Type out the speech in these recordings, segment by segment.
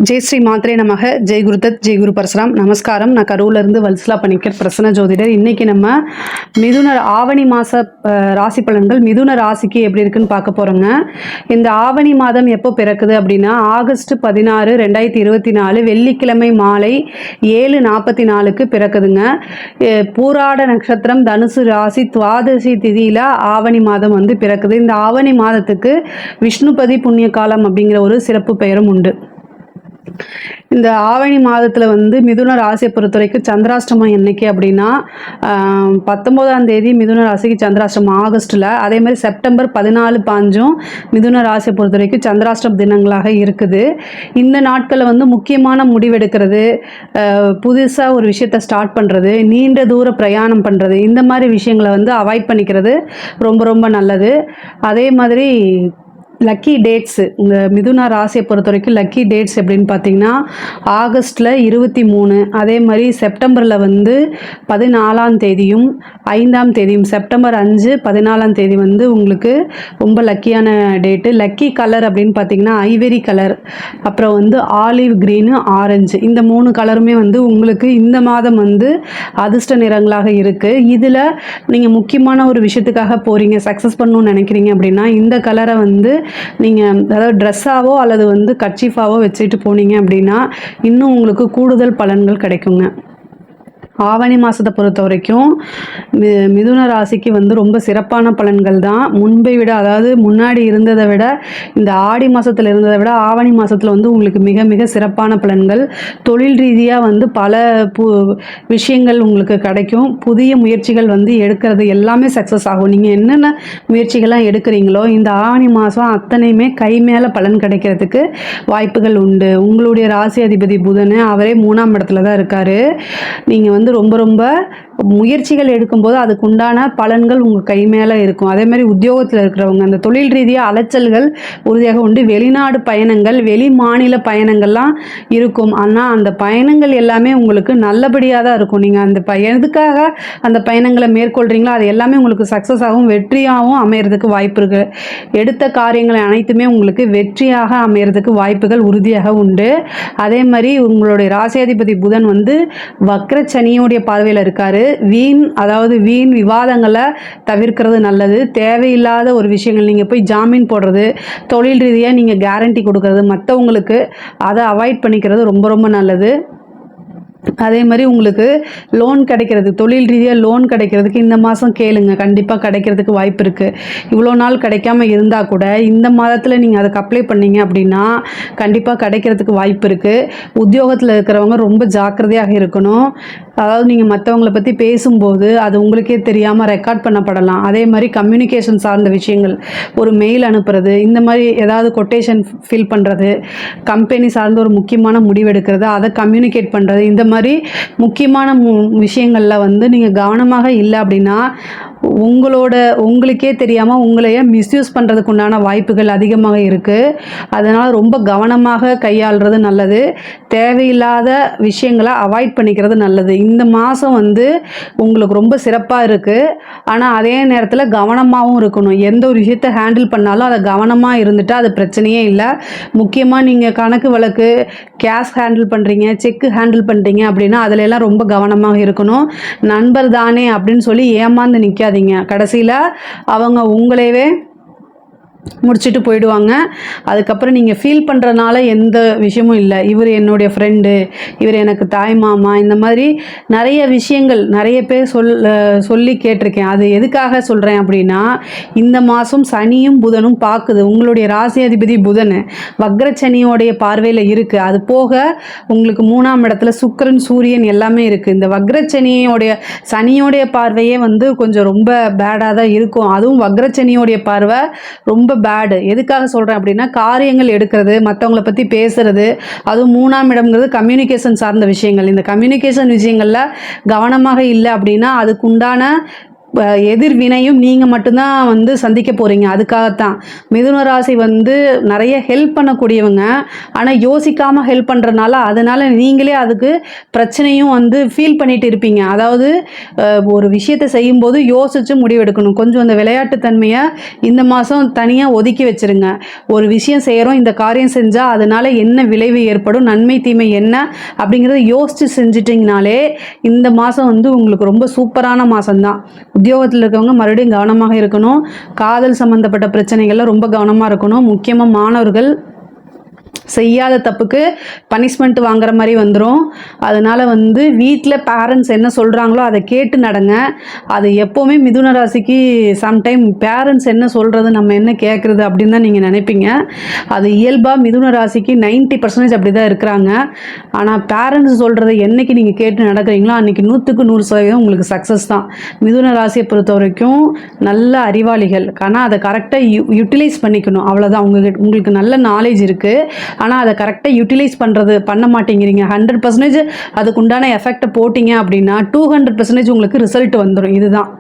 ஜெய் ஸ்ரீ மாத்ரே நமக. ஜெய் குருதத், ஜெய் குரு பரசுராம். நமஸ்காரம். நான் கரூர்லேருந்து வல்சலா பணிக்கர், பிரசன்ன ஜோதிடர். இன்றைக்கி நம்ம ஆவணி மாத ராசி பலன்கள் மிதுன ராசிக்கு எப்படி இருக்குன்னு பார்க்க போகிறோங்க. இந்த ஆவணி மாதம் எப்போ பிறக்குது அப்படின்னா ஆகஸ்ட் 16, 2024 வெள்ளிக்கிழமை மாலை 7:44 பிறக்குதுங்க. பூராட நட்சத்திரம், தனுசு ராசி, துவாதசி திதியில் ஆவணி மாதம் வந்து பிறக்குது. இந்த ஆவணி மாதத்துக்கு விஷ்ணுபதி புண்ணிய காலம் அப்படிங்கிற ஒரு சிறப்பு பெயரும் உண்டு. இந்த ஆவணி மாதத்தில் வந்து மிதுன ராசியை பொறுத்த வரைக்கும் சந்திராஷ்டமம் என்னைக்கு அப்படின்னா 19ஆம் தேதி மிதுன ராசிக்கு சந்திராஷ்டமம் ஆகஸ்ட்டில். அதே மாதிரி செப்டம்பர் 14, 15 மிதுன ராசியை பொறுத்த வரைக்கும் சந்திராஷ்டம தினங்களாக இருக்குது. இந்த நாட்களில் வந்து முக்கியமான முடிவெடுக்கிறது, புதுசாக ஒரு விஷயத்தை ஸ்டார்ட் பண்ணுறது, நீண்ட தூர பிரயாணம் பண்ணுறது, இந்த மாதிரி விஷயங்களை வந்து அவாய்ட் பண்ணிக்கிறது ரொம்ப ரொம்ப நல்லது. அதே மாதிரி லக்கி டேட்ஸு, இந்த மிதுன ராசியை பொறுத்த வரைக்கும் லக்கி டேட்ஸ் எப்படின்னு பார்த்தீங்கன்னா ஆகஸ்ட்டில் 23, அதே மாதிரி செப்டம்பரில் வந்து 14ஆம் தேதியும் 5ஆம் தேதியும், செப்டம்பர் 5, 14ஆம் தேதி வந்து உங்களுக்கு ரொம்ப லக்கியான டேட்டு. லக்கி கலர் அப்படின்னு பார்த்தீங்கன்னா ஐவரி கலர், அப்புறம் வந்து ஆலிவ் க்ரீனு, ஆரஞ்சு, இந்த 3 கலருமே வந்து உங்களுக்கு இந்த மாதம் வந்து அதிர்ஷ்ட நிறங்களாக இருக்குது. இதில் நீங்கள் முக்கியமான ஒரு விஷயத்துக்காக போகிறீங்க, சக்ஸஸ் பண்ணணும்னு நினைக்கிறீங்க அப்படின்னா இந்த கலரை வந்து நீங்கள் அதாவது ட்ரெஸ்ஸாவோ அல்லது வந்து கர்ச்சீஃபாவோ வச்சுட்டு போனீங்க அப்படின்னா இன்னும் உங்களுக்கு கூடுதல் பலன்கள் கிடைக்குங்க. ஆவணி மாதத்தை பொறுத்த வரைக்கும் மிதுன ராசிக்கு வந்து ரொம்ப சிறப்பான பலன்கள் தான். முன்பை விட, அதாவது முன்னாடி இருந்ததை விட, இந்த ஆடி மாதத்தில் இருந்ததை விட ஆவணி மாதத்தில் வந்து உங்களுக்கு மிக மிக சிறப்பான பலன்கள். தொழில் ரீதியாக வந்து பல விஷயங்கள் உங்களுக்கு கிடைக்கும். புதிய முயற்சிகள் வந்து எடுக்கிறது எல்லாமே சக்ஸஸ் ஆகும். நீங்கள் என்னென்ன முயற்சிகள்லாம் எடுக்கிறீங்களோ இந்த ஆவணி மாதம் அத்தனையுமே கை மேலே பலன் கிடைக்கிறதுக்கு வாய்ப்புகள் உண்டு. உங்களுடைய ராசி அதிபதி புதன், அவரே 3ஆம் இடத்துல தான் இருக்கார். நீங்கள் வந்து ரொம்ப ரொம்ப முயற்சிகள் எடுக்கும்போது அதுக்கு உண்டான பலன்கள் உங்கள் கை மேலே இருக்கும். அதே மாதிரி உத்தியோகத்தில் இருக்கிறவங்க அந்த தொழில் ரீதியாக அலைச்சல்கள் உறுதியாக உண்டு. வெளிநாடு பயணங்கள், வெளி மாநில பயணங்கள்லாம் இருக்கும். ஆனால் அந்த பயணங்கள் எல்லாமே உங்களுக்கு நல்லபடியாக தான் இருக்கும். நீங்கள் அந்த எதுக்காக அந்த பயணங்களை மேற்கொள்கிறீங்களோ அது எல்லாமே உங்களுக்கு சக்ஸஸ் ஆகும், வெற்றியாகவும் அமையறதுக்கு வாய்ப்பு இருக்குது. எடுத்த காரியங்களை அனைத்துமே உங்களுக்கு வெற்றியாக அமையறதுக்கு வாய்ப்புகள் உறுதியாக உண்டு. அதே மாதிரி உங்களுடைய ராசியாதிபதி புதன் வந்து வக்ரச்சனியோடைய பார்வையில் இருக்கார். வீண் விவாதங்களை தவிர்க்கிறது நல்லது. தேவையில்லாத ஒரு விஷயங்கள், நீங்கள் போய் ஜாமீன் போடுறது, தொழில் ரீதியாக நீங்கள் கேரண்டி கொடுக்கறது மற்றவங்களுக்கு, அதை அவாய்ட் பண்ணிக்கிறது ரொம்ப ரொம்ப நல்லது. அதே மாதிரி உங்களுக்கு லோன் கிடைக்கிறது, தொழில் ரீதியாக லோன் கிடைக்கிறதுக்கு இந்த மாதம் கேளுங்க, கண்டிப்பாக கிடைக்கிறதுக்கு வாய்ப்பு இருக்குது. இவ்வளோ நாள் கிடைக்காம இருந்தால் கூட இந்த மாதத்தில் நீங்கள் அதுக்கு அப்ளை பண்ணீங்க அப்படின்னா கண்டிப்பாக கிடைக்கிறதுக்கு வாய்ப்பு இருக்குது. உத்தியோகத்தில் இருக்கிறவங்க ரொம்ப ஜாக்கிரதையாக இருக்கணும். அதாவது நீங்கள் மற்றவங்களை பற்றி பேசும்போது அது உங்களுக்கே தெரியாமல் ரெக்கார்ட் பண்ணப்படலாம். அதே மாதிரி கம்யூனிகேஷன் சார்ந்த விஷயங்கள், ஒரு மெயில் அனுப்புறது, இந்த மாதிரி ஏதாவது கொட்டேஷன் ஃபில் பண்ணுறது, கம்பெனி சார்ந்த ஒரு முக்கியமான முடிவு எடுக்கிறது, அதை கம்யூனிகேட் பண்ணுறது, இந்த மாதிரி முக்கியமான விஷயங்களில் வந்து நீங்கள் கவனமாக இல்லை அப்படின்னா உங்களுக்கே தெரியாமல் உங்களையே மிஸ்யூஸ் பண்ணுறதுக்கு உண்டான வாய்ப்புகள் அதிகமாக இருக்குது. அதனால் ரொம்ப கவனமாக கையாளுறது நல்லது. தேவையில்லாத விஷயங்களை அவாய்ட் பண்ணிக்கிறது நல்லது. இந்த மாதம் வந்து உங்களுக்கு ரொம்ப சிறப்பாக இருக்குது. ஆனால் அதே நேரத்தில் கவனமாகவும் இருக்கணும். எந்த ஒரு விஷயத்தை ஹேண்டில் பண்ணாலும் அதை கவனமாக இருந்துட்டால் அது பிரச்சனையே இல்லை. முக்கியமாக நீங்கள் கணக்கு வழக்கு, கேஷ் ஹேண்டில் பண்ணுறீங்க, செக்கு ஹேண்டில் பண்ணுறீங்க அப்படின்னா அதில் எல்லாம் ரொம்ப கவனமாக இருக்கணும். நண்பர் தானே அப்படின்னு சொல்லி ஏமாந்து நிற்காதீங்க. கடைசியில் அவங்க உங்களையே முடிச்சுட்டு போயிடுவாங்க. அதுக்கப்புறம் நீங்கள் ஃபீல் பண்ணுறதுனால எந்த விஷயமும் இல்லை. இவர் என்னுடைய ஃப்ரெண்டு, இவர் எனக்கு தாய் மாமா, இந்த மாதிரி நிறைய விஷயங்கள் நிறைய பேர் சொல்லி கேட்டிருக்கேன். அது எதுக்காக சொல்கிறேன் அப்படின்னா இந்த மாதம் சனியும் புதனும் பார்க்குது. உங்களுடைய ராசி அதிபதி புதன் வக்ரச்சனியோடைய பார்வையில் இருக்குது. அது போக உங்களுக்கு 3ஆம் இடத்துல சுக்கிரன், சூரியன் எல்லாமே இருக்குது. இந்த சனியோடைய பார்வையே வந்து கொஞ்சம் ரொம்ப பேடாக தான் இருக்கும். அதுவும் வக்ரச்சனியோடைய பார்வை ரொம்ப பேடு. எதுக்காக சொல்கிறேன் அப்படின்னா காரியங்கள் எடுக்கிறது, மற்றவங்கள பற்றி பேசுறது, அதுவும் 3ஆம் இடம்ங்கிறது கம்யூனிகேஷன் சார்ந்த விஷயங்கள். இந்த கம்யூனிகேஷன் விஷயங்களில் கவனமாக இல்லை அப்படின்னா அதுக்கு உண்டான எதிர்வினையும் நீங்கள் மட்டும்தான் வந்து சந்திக்க போகிறீங்க. அதுக்காகத்தான் மிதுன ராசி வந்து நிறைய ஹெல்ப் பண்ணக்கூடியவங்க. ஆனால் யோசிக்காமல் ஹெல்ப் பண்ணுறனால அதனால் நீங்களே அதுக்கு பிரச்சனையும் வந்து ஃபீல் பண்ணிட்டு இருப்பீங்க. அதாவது ஒரு விஷயத்தை செய்யும்போது யோசித்து முடிவெடுக்கணும். கொஞ்சம் அந்த விளையாட்டுத்தன்மையை இந்த மாதம் தனியாக ஒதுக்கி வச்சுருங்க. ஒரு விஷயம் செய்கிறோம், இந்த காரியம் செஞ்சால் அதனால் என்ன விளைவு ஏற்படும், நன்மை தீமை என்ன அப்படிங்கிறத யோசித்து செஞ்சிட்டிங்கனாலே இந்த மாதம் வந்து உங்களுக்கு ரொம்ப சூப்பரான மாதம்தான். உத்தியோகத்தில் இருக்கவங்க மறுபடியும் கவனமாக இருக்கணும். காதல் சம்மந்தப்பட்ட பிரச்சனைகள்லாம் ரொம்ப கவனமாக இருக்கணும். முக்கியமாக மாணவர்கள் செய்யாத தப்புக்கு பனிஷ்மெண்ட் வாங்குற மாதிரி வந்துடும். அதனால் வந்து வீட்டில் பேரண்ட்ஸ் என்ன சொல்கிறாங்களோ அதை கேட்டு நடங்க. அது எப்போவுமே மிதுன ராசிக்கு சம்டைம் பேரண்ட்ஸ் என்ன சொல்கிறது, நம்ம என்ன கேட்குறது அப்படின்னு தான் நீங்கள் நினைப்பீங்க. அது இயல்பாக மிதுன ராசிக்கு 90% அப்படி தான் இருக்கிறாங்க. ஆனால் பேரண்ட்ஸ் சொல்கிறத என்றைக்கு நீங்கள் கேட்டு நடக்கிறீங்களோ அன்றைக்கி 100% உங்களுக்கு சக்ஸஸ் தான். மிதுன ராசியை பொறுத்த வரைக்கும் நல்ல அறிவாளிகள். ஆனால் அதை கரெக்டாக யூட்டிலைஸ் பண்ணிக்கணும், அவ்வளோதான். உங்களுக்கு நல்ல நாலேஜ் இருக்குது, ஆனால் அதை கரெக்டாக யூட்டிலைஸ் பண்ண மாட்டேங்கிறீங்க. 100% அதுக்கு உண்டான எஃபெக்டை போட்டிங்க அப்படின்னா 200% உங்களுக்கு ரிசல்ட் வந்துடும். இதுதான்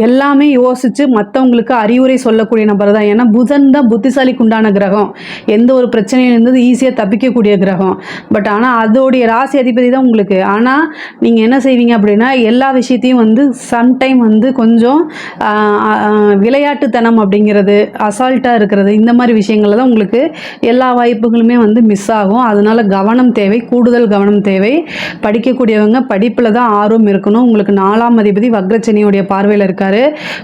எல்லாமே யோசித்து மற்றவங்களுக்கு அறிவுரை சொல்லக்கூடிய நபர் தான். ஏன்னா புதன் தான் புத்திசாலிக்கு உண்டான கிரகம். எந்த ஒரு பிரச்சனையிலேருந்து ஈஸியாக தப்பிக்கக்கூடிய கிரகம். பட் ஆனால் அதோடைய ராசி அதிபதி தான் உங்களுக்கு. ஆனால் நீங்கள் என்ன செய்வீங்க அப்படின்னா எல்லா விஷயத்தையும் வந்து சம்டைம் வந்து கொஞ்சம் விளையாட்டுத்தனம் அப்படிங்கிறது, அசால்ட்டாக இருக்கிறது, இந்த மாதிரி விஷயங்களில் தான் உங்களுக்கு எல்லா வாய்ப்புகளுமே வந்து மிஸ் ஆகும். அதனால் கவனம் தேவை, கூடுதல் கவனம் தேவை. படிக்கக்கூடியவங்க படிப்பில் தான் ஆர்வம் இருக்கணும். உங்களுக்கு 4ஆம் அதிபதி வக்ரச்சனியோடைய பார்வையில் இருக்காரு.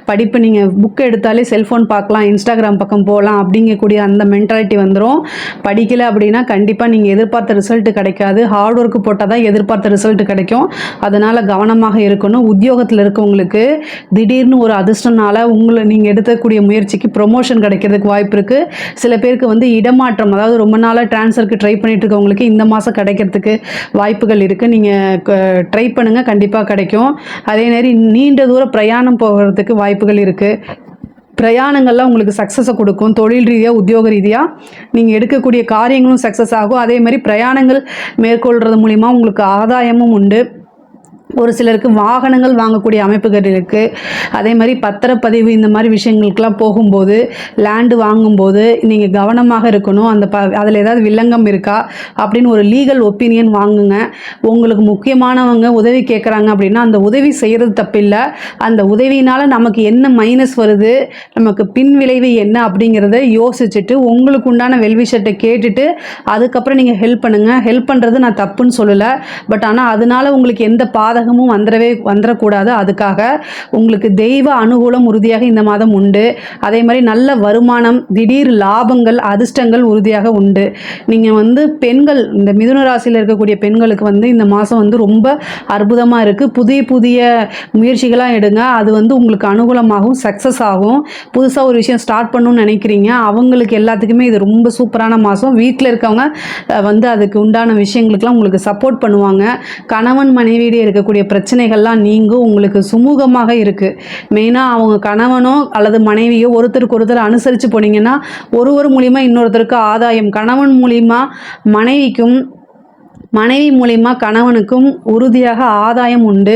படிப்பு நீங்கள் புக் எடுத்தாலே செல்ஃபோன் பார்க்கலாம், இன்ஸ்டாகிராம் பக்கம் போகலாம் அப்படிங்கக்கூடிய அந்த மென்டாலிட்டி வந்துடும். படிக்கலை அப்படின்னா கண்டிப்பாக நீங்கள் எதிர்பார்த்த ரிசல்ட் கிடைக்காது. ஹார்ட் ஒர்க் போட்டால் தான் எதிர்பார்த்த ரிசல்ட் கிடைக்கும். அதனால் கவனமாக இருக்கணும். உத்தியோகத்தில் இருக்கவங்களுக்கு திடீர்னு ஒரு அதிர்ஷ்டனால நீங்கள் எடுக்கக்கூடிய முயற்சிக்கு ப்ரொமோஷன் கிடைக்கிறதுக்கு வாய்ப்பு இருக்குது. சில பேருக்கு வந்து இடமாற்றம், அதாவது ரொம்ப நாளாக ட்ரான்ஸ்ஃபருக்கு ட்ரை பண்ணிட்டு இருக்கவங்களுக்கு இந்த மாதம் கிடைக்கிறதுக்கு வாய்ப்புகள் இருக்குது. நீங்கள் ட்ரை பண்ணுங்கள், கண்டிப்பாக கிடைக்கும். அதே மாதிரி நீண்ட தூர பிரயாணம் போகிறதுக்கு வாய்ப்புகள் இருக்குது. பிரயாணங்கள்லாம் உங்களுக்கு சக்ஸஸை கொடுக்கும். தொழில் ரீதியாக, உத்தியோக ரீதியாக நீங்கள் எடுக்கக்கூடிய காரியங்களும் சக்ஸஸ் ஆகும். அதே மாதிரி பிரயாணங்கள் மேற்கொள்கிறது மூலிமா உங்களுக்கு ஆதாயமும் உண்டு. ஒரு சிலருக்கு வாகனங்கள் வாங்கக்கூடிய அமைப்புகள் இருக்குது. அதே மாதிரி பத்திரப்பதிவு இந்த மாதிரி விஷயங்களுக்கெல்லாம் போகும்போது, லேண்டு வாங்கும்போது நீங்கள் கவனமாக இருக்கணும். அதில் ஏதாவது வில்லங்கம் இருக்கா அப்படின்னு ஒரு லீகல் ஒப்பீனியன் வாங்குங்க. உங்களுக்கு முக்கியமானவங்க உதவி கேட்குறாங்க அப்படின்னா அந்த உதவி செய்கிறது தப்பில்லை. அந்த உதவினால் நமக்கு என்ன மைனஸ் வருது, நமக்கு பின் விளைவு என்ன அப்படிங்கிறத யோசிச்சுட்டு உங்களுக்கு உண்டான வெல்விஷட்டை கேட்டுட்டு அதுக்கப்புறம் நீங்கள் ஹெல்ப் பண்ணுங்கள். ஹெல்ப் பண்ணுறது நான் தப்புன்னு சொல்லலை. பட் ஆனால் அதனால் உங்களுக்கு எந்த பாதகமும் வந்துடக்கூடாது. அதுக்காக உங்களுக்கு தெய்வ அனுகூலம் உறுதியாக இந்த மாதம் உண்டு. அதே மாதிரி நல்ல வருமானம், திடீர் லாபங்கள், அதிர்ஷ்டங்கள் உறுதியாக உண்டு. நீங்கள் வந்து பெண்கள், இந்த மிதுன ராசியில் இருக்கக்கூடிய பெண்களுக்கு வந்து இந்த மாதம் வந்து ரொம்ப அற்புதமாக இருக்குது. புதிய புதிய முயற்சிகளாக எடுங்க. அது வந்து உங்களுக்கு அனுகூலமாகவும் சக்ஸஸ் ஆகும். புதுசாக ஒரு விஷயம் ஸ்டார்ட் பண்ணணும்னு நினைக்கிறீங்க, அவங்களுக்கு எல்லாத்துக்குமே இது ரொம்ப சூப்பரான மாதம். வீட்டில் இருக்கவங்க வந்து அதுக்கு உண்டான விஷயங்களுக்கெல்லாம் உங்களுக்கு சப்போர்ட் பண்ணுவாங்க. கணவன் மனைவியிடையே இருக்கக்கூடிய பிரச்சனைகள்லாம் நீங்கும். உங்களுக்கு சுமூகமாக இருக்குது. மெயினாக அவங்க கணவனோ அல்லது மனைவியோ ஒருத்தருக்கு ஒருத்தர் அனுசரித்து போனீங்கன்னா ஒருவர் மூலிமா இன்னொருத்தருக்கு ஆதாயம். கணவன் மூலிமா மனைவிக்கும், மனைவி மூலிமா கணவனுக்கும் உறுதியாக ஆதாயம் உண்டு.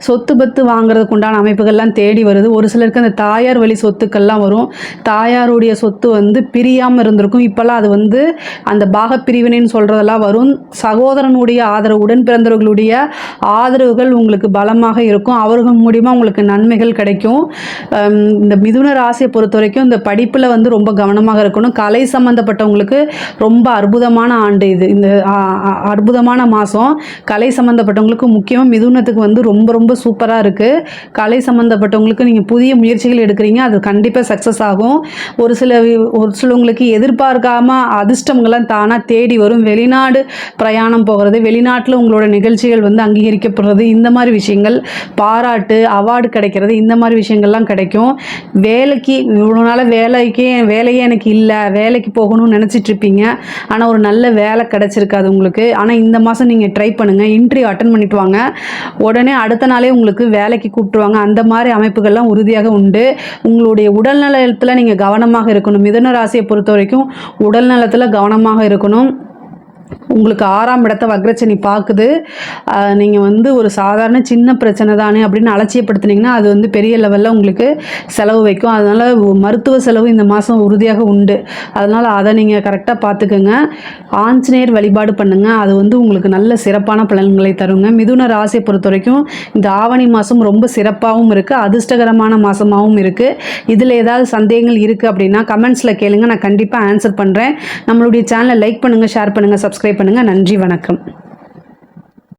சொத்து பத்து வாங்குறதுக்கு உண்டான அமைப்புகள்லாம் தேடி வருது. ஒரு சிலருக்கு அந்த தாயார் வழி சொத்துக்கள்லாம் வரும். தாயாருடைய சொத்து வந்து பிரியாமல் இருந்திருக்கும். இப்போல்லாம் அது வந்து அந்த பாகப்பிரிவினைன்னு சொல்கிறதெல்லாம் வரும். சகோதரனுடைய ஆதரவு, உடன் பிறந்தவர்களுடைய ஆதரவுகள் உங்களுக்கு பலமாக இருக்கும். அவர்கள் மூலிமா உங்களுக்கு நன்மைகள் கிடைக்கும். இந்த மிதுன ராசியை பொறுத்த வரைக்கும் இந்த படிப்பில் வந்து ரொம்ப கவனமாக இருக்கணும். கலை சம்மந்தப்பட்டவங்களுக்கு ரொம்ப அற்புதமான ஆண்டு இது. இந்த அற்புதமான மாதம் கலை சம்மந்தப்பட்டவங்களுக்கு, முக்கியமாக மிதுனத்துக்கு வந்து ரொம்ப ரொம்ப சூப்பராக இருக்குது. கலை சம்மந்தப்பட்டவங்களுக்கு நீங்கள் புதிய முயற்சிகள் எடுக்கிறீங்க, அது கண்டிப்பாக சக்ஸஸ் ஆகும். ஒரு சிலவங்களுக்கு எதிர்பார்க்காம அதிர்ஷ்டங்கள்லாம் தானாக தேடி வரும். வெளிநாடு பிரயாணம் போகிறது, வெளிநாட்டில் உங்களோட நிகழ்ச்சிகள் வந்து அங்கீகரிக்கப்படுறது, இந்த மாதிரி விஷயங்கள், பாராட்டு, அவார்டு கிடைக்கிறது, இந்த மாதிரி விஷயங்கள்லாம் கிடைக்கும். வேலைக்கு இவ்வளோ நாள் வேலையே எனக்கு இல்லை, வேலைக்கு போகணும்னு நினச்சிட்டு இருப்பீங்க. ஆனால் ஒரு நல்ல வேலை கிடைச்சிருக்காது உங்களுக்கு. ஆனால் இந்த மாதம் நீங்கள் ட்ரை பண்ணுங்கள். இன்டர்வியூ அட்டன் பண்ணிட்டு வாங்க, உடனே அடுத்த நாளே உங்களுக்கு வேலைக்கு கூப்பிட்டுருவாங்க. அந்த மாதிரி அமைப்புகள்லாம் உறுதியாக உண்டு. உங்களுடைய உடல் நலத்தில் நீங்கள் கவனமாக இருக்கணும். மிதுன ராசியை பொறுத்த வரைக்கும் உடல் நலத்தில் கவனமாக இருக்கணும். உங்களுக்கு 6ஆம் இடத்த வக்ரச்சனி பார்க்குது. நீங்கள் வந்து ஒரு சாதாரண சின்ன பிரச்சனை தானே அப்படின்னு அலட்சியப்படுத்துனீங்கன்னா அது வந்து பெரிய லெவலில் உங்களுக்கு செலவு வைக்கும். அதனால் மருத்துவ செலவு இந்த மாதம் உறுதியாக உண்டு. அதனால் அதை நீங்கள் கரெக்டாக பார்த்துக்கோங்க. ஆஞ்சநேயர் வழிபாடு பண்ணுங்கள். அது வந்து உங்களுக்கு நல்ல சிறப்பான பலன்களை தருங்க. மிதுன ராசியை பொறுத்த வரைக்கும் இந்த ஆவணி மாதம் ரொம்ப சிறப்பாகவும் இருக்குது, அதிர்ஷ்டகரமான மாதமாகவும் இருக்குது. இதில் ஏதாவது சந்தேகங்கள் இருக்குது அப்படின்னா கமெண்ட்ஸில் கேளுங்க, நான் கண்டிப்பாக ஆன்சர் பண்ணுறேன். நம்மளுடைய சேனலை லைக் பண்ணுங்கள், ஷேர் பண்ணுங்கள், சப்ஸ்கிரைப் பண்ணுங்கள். நன்றி, வணக்கம்.